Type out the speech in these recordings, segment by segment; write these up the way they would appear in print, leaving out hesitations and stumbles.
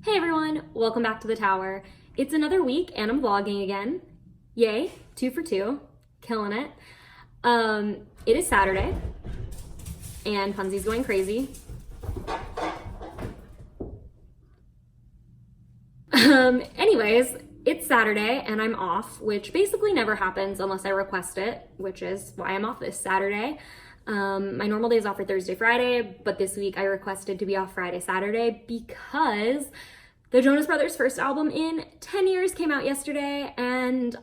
Hey everyone, welcome back to the tower. It's another week and I'm vlogging again. Yay, 2 for 2, killing it. It is Saturday and Punzy's going crazy. Anyways, it's Saturday and I'm off, which basically never happens unless I request it, which is why I'm off this Saturday. My normal days off are Thursday, Friday, but this week I requested to be off Friday, Saturday because the Jonas Brothers' first album in 10 years came out yesterday, and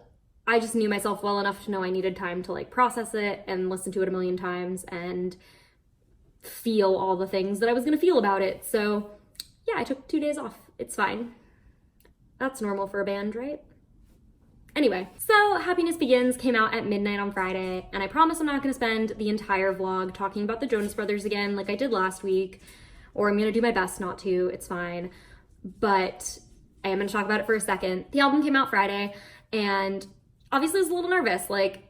I just knew myself well enough to know I needed time to like process it and listen to it a million times and feel all the things that I was gonna feel about it. So yeah, I took 2 days off. It's fine. That's normal for a band, right? Anyway, so Happiness Begins came out at midnight on Friday, and I promise I'm not gonna spend the entire vlog talking about the Jonas Brothers again like I did last week, or I'm gonna do my best not to, it's fine. But I am gonna talk about it for a second. The album came out Friday, and obviously I was a little nervous. Like,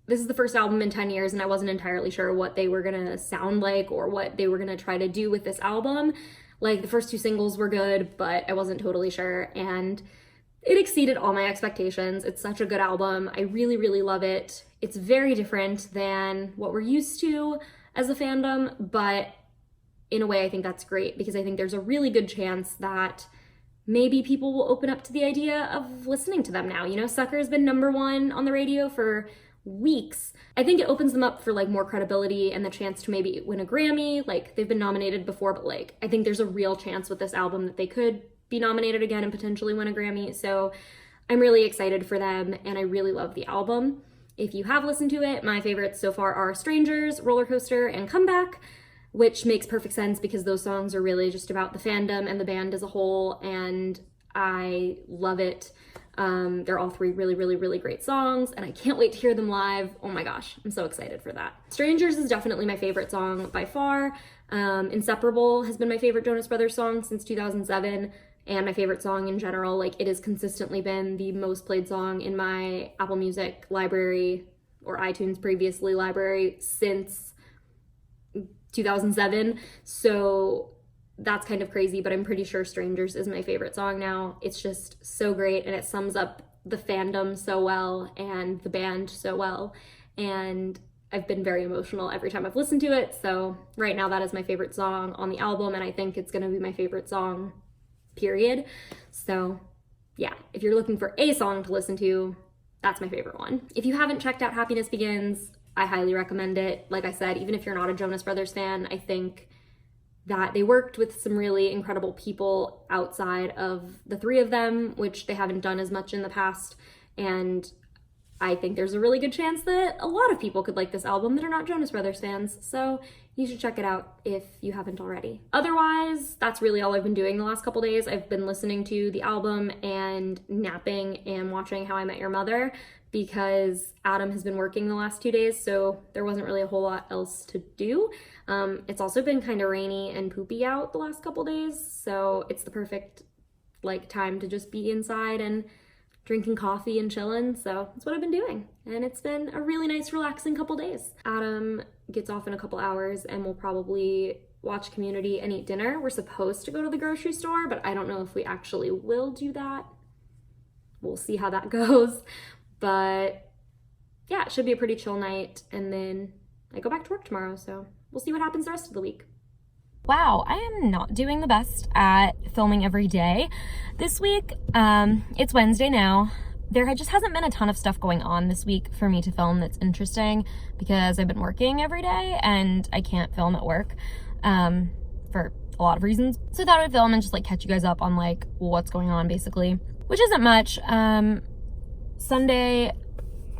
this is the first album in 10 years, and I wasn't entirely sure what they were gonna sound like or what they were gonna try to do with this album. Like, the first 2 singles were good, but I wasn't totally sure, and it exceeded all my expectations. It's such a good album. I really, really love it. It's very different than what we're used to as a fandom, but in a way I think that's great because I think there's a really good chance that maybe people will open up to the idea of listening to them now. You know, Sucker has been #1 on the radio for weeks. I think it opens them up for like more credibility and the chance to maybe win a Grammy. Like, they've been nominated before, but like I think there's a real chance with this album that they could be nominated again and potentially win a Grammy. So I'm really excited for them, and I really love the album. If you have listened to it, my favorites so far are Strangers, Roller Coaster, and Comeback, which makes perfect sense because those songs are really just about the fandom and the band as a whole, and I love it. They're all 3 really, really, really great songs, and I can't wait to hear them live. Oh my gosh, I'm so excited for that. Strangers is definitely my favorite song by far. Inseparable has been my favorite Jonas Brothers song since 2007, and my favorite song in general. Like, it has consistently been the most played song in my Apple Music library, or iTunes previously library, since 2007. So that's kind of crazy, but I'm pretty sure Strangers is my favorite song now. It's just so great, and it sums up the fandom so well and the band so well, and I've been very emotional every time I've listened to it. So right now that is my favorite song on the album, and I think it's gonna be my favorite song, period. So yeah, if you're looking for a song to listen to, that's my favorite one. If you haven't checked out Happiness Begins, I highly recommend it. Like I said, even if you're not a Jonas Brothers fan, I think that they worked with some really incredible people outside of the 3 of them, which they haven't done as much in the past. And I think there's a really good chance that a lot of people could like this album that are not Jonas Brothers fans. So you should check it out if you haven't already. Otherwise, that's really all I've been doing the last couple days. I've been listening to the album and napping and watching How I Met Your Mother because Adam has been working the last 2 days, so there wasn't really a whole lot else to do. It's also been kind of rainy and poopy out the last couple days, so it's the perfect like time to just be inside and drinking coffee and chilling. So that's what I've been doing, and it's been a really nice, relaxing couple days. Adam gets off in a couple hours and we'll probably watch Community and eat dinner. We're supposed to go to the grocery store, but I don't know if we actually will do that. We'll see how that goes. But yeah, it should be a pretty chill night, and then I go back to work tomorrow, so we'll see what happens the rest of the week. Wow, I am not doing the best at filming every day this week. It's Wednesday now. There just hasn't been a ton of stuff going on this week for me to film that's interesting because I've been working every day and I can't film at work for a lot of reasons. So I thought I would film and just like catch you guys up on like what's going on basically, which isn't much. Sunday,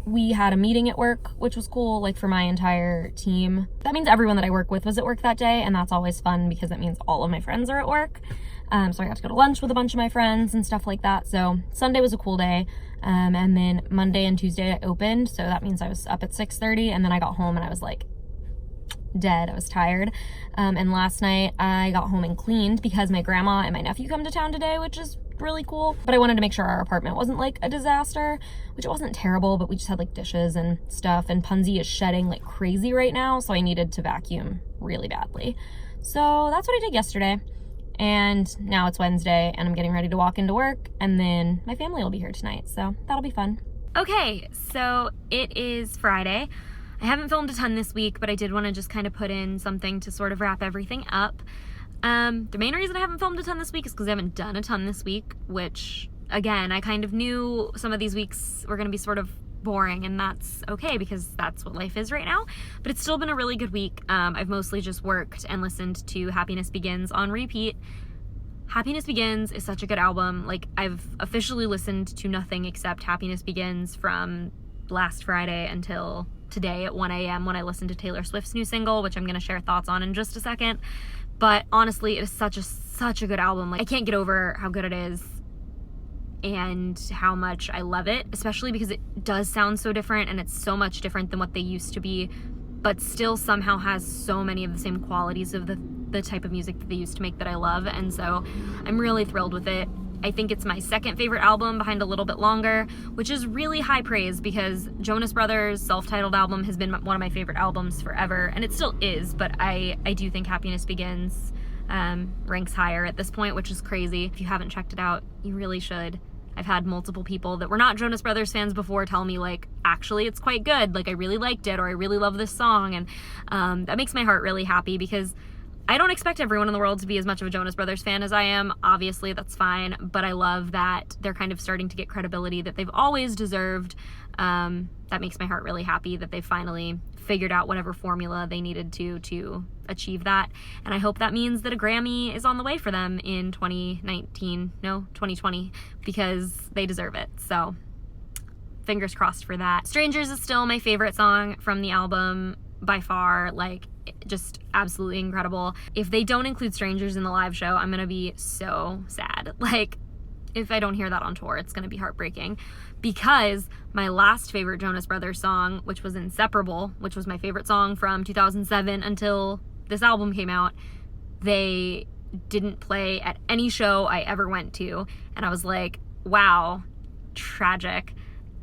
we had a meeting at work, which was cool, like for my entire team. That means everyone that I work with was at work that day, and that's always fun because that means all of my friends are at work. So I got to go to lunch with a bunch of my friends and stuff like that. So Sunday was a cool day. And then Monday and Tuesday I opened, so that means I was up at 6:30, and then I got home and I was like dead. I was tired. And last night I got home and cleaned because my grandma and my nephew come to town today, which is really cool. But I wanted to make sure our apartment wasn't like a disaster, which it wasn't terrible, but we just had like dishes and stuff, and Punzy is shedding like crazy right now, so I needed to vacuum really badly. So that's what I did yesterday. And now it's Wednesday and I'm getting ready to walk into work, and then my family will be here tonight, so that'll be fun. Okay, so it is Friday. I haven't filmed a ton this week, but I did want to just kind of put in something to sort of wrap everything up. The main reason I haven't filmed a ton this week is because I haven't done a ton this week, which, again, I kind of knew some of these weeks were going to be sort of boring, and that's okay because that's what life is right now. But it's still been a really good week. I've mostly just worked and listened to Happiness Begins on repeat. Happiness Begins is such a good album. Like, I've officially listened to nothing except Happiness Begins from last Friday until today at 1 a.m. when I listened to Taylor Swift's new single, which I'm going to share thoughts on in just a second. But honestly, it is such a good album. Like, I can't get over how good it is and how much I love it, especially because it does sound so different, and it's so much different than what they used to be, but still somehow has so many of the same qualities of the type of music that they used to make that I love. And so I'm really thrilled with it. I think it's my second favorite album behind A Little Bit Longer, which is really high praise because Jonas Brothers' self-titled album has been one of my favorite albums forever, and it still is, but I do think Happiness Begins ranks higher at this point, which is crazy. If you haven't checked it out, you really should. I've had multiple people that were not Jonas Brothers fans before tell me, like, actually it's quite good, like I really liked it, or I really love this song, and that makes my heart really happy because I don't expect everyone in the world to be as much of a Jonas Brothers fan as I am. Obviously, that's fine, but I love that they're kind of starting to get credibility that they've always deserved. That makes my heart really happy that they finally figured out whatever formula they needed to achieve that. And I hope that means that a Grammy is on the way for them in 2020, because they deserve it. So fingers crossed for that. Strangers is still my favorite song from the album by far. Like, just absolutely incredible. If they don't include Strangers in the live show, I'm gonna be so sad. Like, if I don't hear that on tour, it's gonna be heartbreaking, because my last favorite Jonas Brothers song, which was Inseparable, which was my favorite song from 2007 until this album came out, they didn't play at any show I ever went to, and I was like, wow, tragic.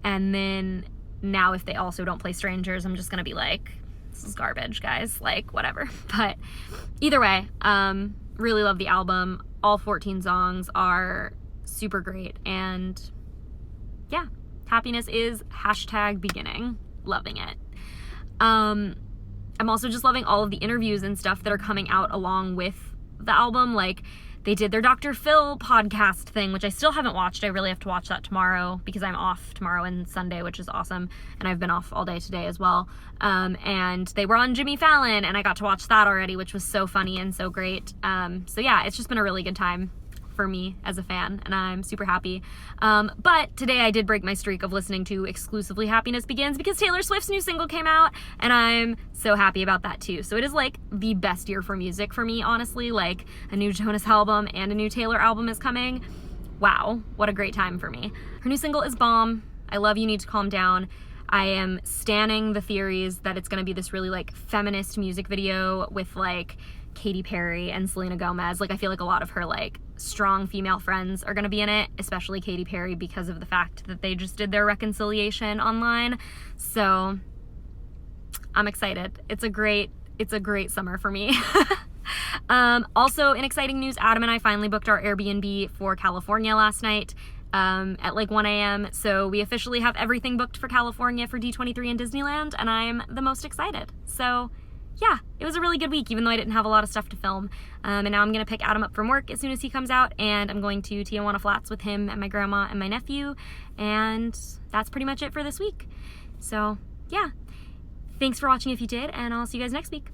And then now if they also don't play Strangers, I'm just gonna be like, this is garbage, guys, like, whatever. But either way, really love the album. All 14 songs are super great, and yeah, Happiness is #beginning. Loving it. I'm also just loving all of the interviews and stuff that are coming out along with the album. Like, they did their Dr. Phil podcast thing, which I still haven't watched. I really have to watch that tomorrow because I'm off tomorrow and Sunday, which is awesome. And I've been off all day today as well. And they were on Jimmy Fallon, and I got to watch that already, which was so funny and so great. So yeah, it's just been a really good time for me as a fan, and I'm super happy. But today I did break my streak of listening to exclusively Happiness Begins because Taylor Swift's new single came out, and I'm so happy about that too. So it is like the best year for music for me, honestly. Like, a new Jonas album and a new Taylor album is coming. Wow, what a great time for me. Her new single is bomb. I love You Need to Calm Down. I am standing the theories that it's gonna be this really like feminist music video with like Katy Perry and Selena Gomez. Like, I feel like a lot of her like strong female friends are gonna be in it, especially Katy Perry because of the fact that they just did their reconciliation online. So I'm excited. It's a great summer for me. Also, in exciting news, Adam and I finally booked our Airbnb for California last night at like 1 a.m. So we officially have everything booked for California for D23 and Disneyland, and I'm the most excited. So yeah, it was a really good week, even though I didn't have a lot of stuff to film. And now I'm going to pick Adam up from work as soon as he comes out, and I'm going to Tijuana Flats with him and my grandma and my nephew, and that's pretty much it for this week. So yeah, thanks for watching if you did, and I'll see you guys next week.